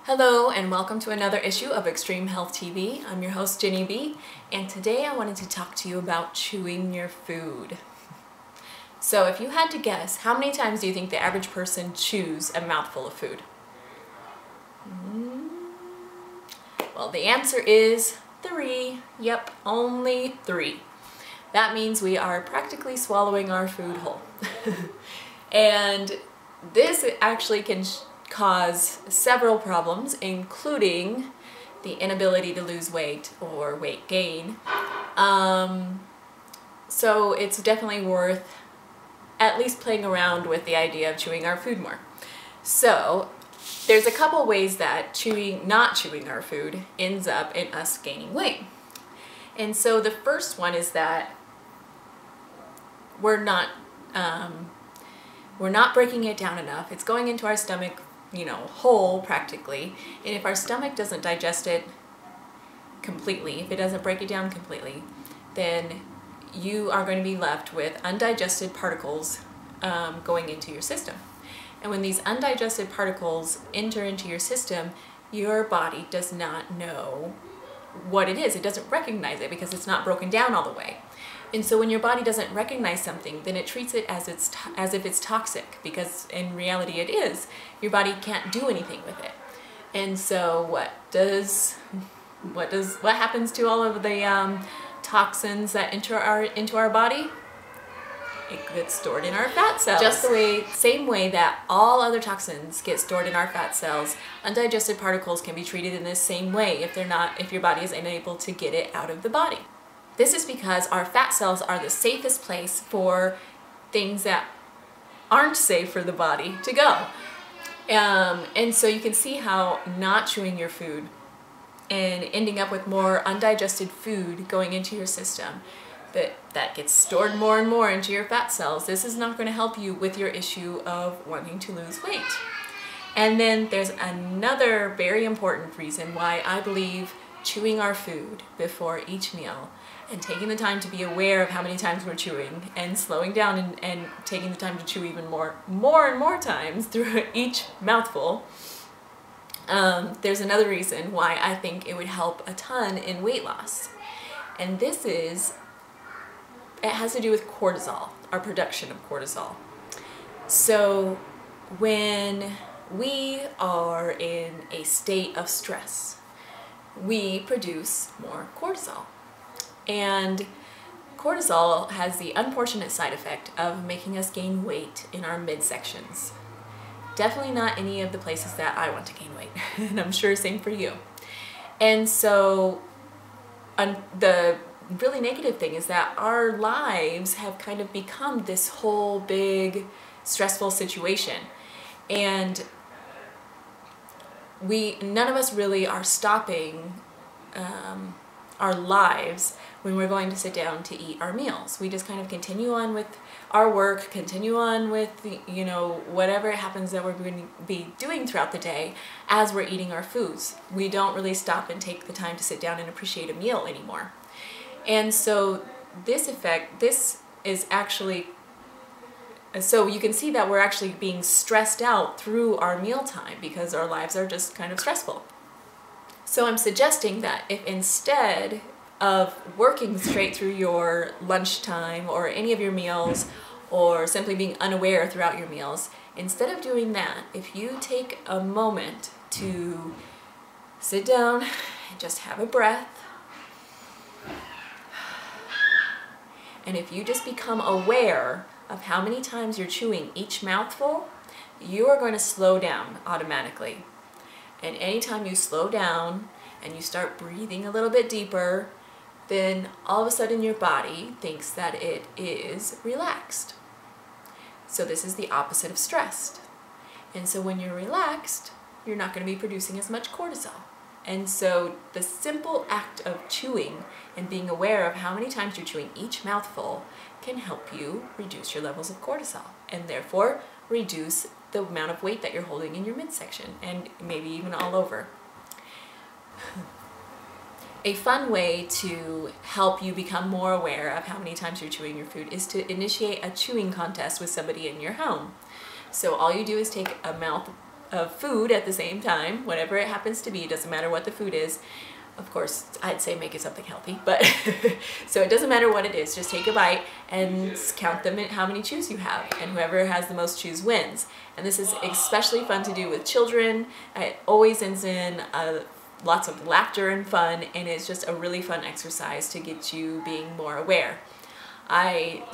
Hello and welcome to another issue of Extreme Health TV. I'm your host Ginny B, and today I wanted to talk to you about chewing your food. So if you had to guess, how many times do you think the average person chews a mouthful of food? Well, the answer is 3. Yep, only 3. That means we are practically swallowing our food whole. And this actually can cause several problems, including the inability to lose weight or weight gain. So it's definitely worth at least playing around with the idea of chewing our food more. So there's a couple ways that not chewing our food ends up in us gaining weight. And so the first one is that we're not breaking it down enough. It's going into our stomach, whole practically. And if our stomach doesn't digest it completely, if it doesn't break it down completely, then you are going to be left with undigested particles going into your system. And when these undigested particles enter into your system, your body does not know what it is. It doesn't recognize it because it's not broken down all the way. And so when your body doesn't recognize something, then it treats it as if it's toxic, because in reality it is. Your body can't do anything with it. And so what happens to all of the toxins that enter into our body? It gets stored in our fat cells. Just the same way that all other toxins get stored in our fat cells, undigested particles can be treated in this same way if your body is unable to get it out of the body. This is because our fat cells are the safest place for things that aren't safe for the body to go. And so you can see how not chewing your food and ending up with more undigested food going into your system, that gets stored more and more into your fat cells. This is not going to help you with your issue of wanting to lose weight. And then there's another very important reason why I believe chewing our food before each meal and taking the time to be aware of how many times we're chewing and slowing down and taking the time to chew even more and more times through each mouthful. There's another reason why I think it would help a ton in weight loss. And it has to do with cortisol, our production of cortisol. So when we are in a state of stress, we produce more cortisol. And cortisol has the unfortunate side effect of making us gain weight in our midsections. Definitely not any of the places that I want to gain weight, and I'm sure same for you. And so the really negative thing is that our lives have kind of become this whole big stressful situation, and none of us really are stopping our lives when we're going to sit down to eat our meals. We just kind of continue on with our work, continue on with whatever it happens that we're going to be doing throughout the day as we're eating our foods. We don't really stop and take the time to sit down and appreciate a meal anymore. And so this is actually, so you can see that we're actually being stressed out through our mealtime because our lives are just kind of stressful. So I'm suggesting that if instead of working straight through your lunchtime or any of your meals, or simply being unaware throughout your meals, instead of doing that, if you take a moment to sit down and just have a breath, and if you just become aware of how many times you're chewing each mouthful, you are going to slow down automatically. And anytime you slow down and you start breathing a little bit deeper, then all of a sudden your body thinks that it is relaxed. So this is the opposite of stressed. And so when you're relaxed, you're not going to be producing as much cortisol. And so the simple act of chewing and being aware of how many times you're chewing each mouthful can help you reduce your levels of cortisol, and therefore reduce the amount of weight that you're holding in your midsection and maybe even all over. A fun way to help you become more aware of how many times you're chewing your food is to initiate a chewing contest with somebody in your home. So all you do is take of food at the same time, whatever it happens to be. It doesn't matter what the food is. Of course, I'd say make it something healthy, but so it doesn't matter what it is. Just take a bite and count them in how many chews you have, and whoever has the most chews wins. And this is especially fun to do with children. It always ends in lots of laughter and fun, and it's just a really fun exercise to get you being more aware. I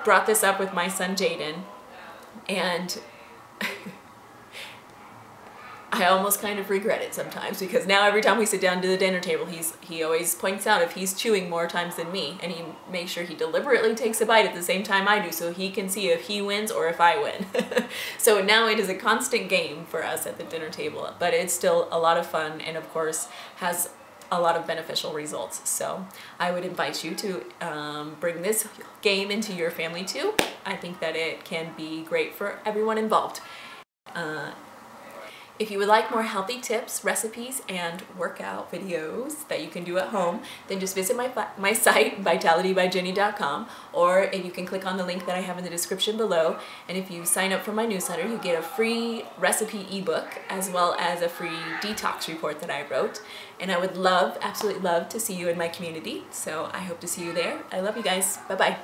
brought this up with my son Jaden, and I almost kind of regret it sometimes, because now every time we sit down to the dinner table, he always points out if he's chewing more times than me, and he makes sure he deliberately takes a bite at the same time I do, so he can see if he wins or if I win. So now it is a constant game for us at the dinner table, but it's still a lot of fun, and of course has a lot of beneficial results. So I would invite you to bring this game into your family too. I think that it can be great for everyone involved. If you would like more healthy tips, recipes, and workout videos that you can do at home, then just visit my site, vitalitybyjenny.com, or you can click on the link that I have in the description below. And if you sign up for my newsletter, you get a free recipe ebook as well as a free detox report that I wrote. And I would love, absolutely love, to see you in my community. So I hope to see you there. I love you guys. Bye-bye.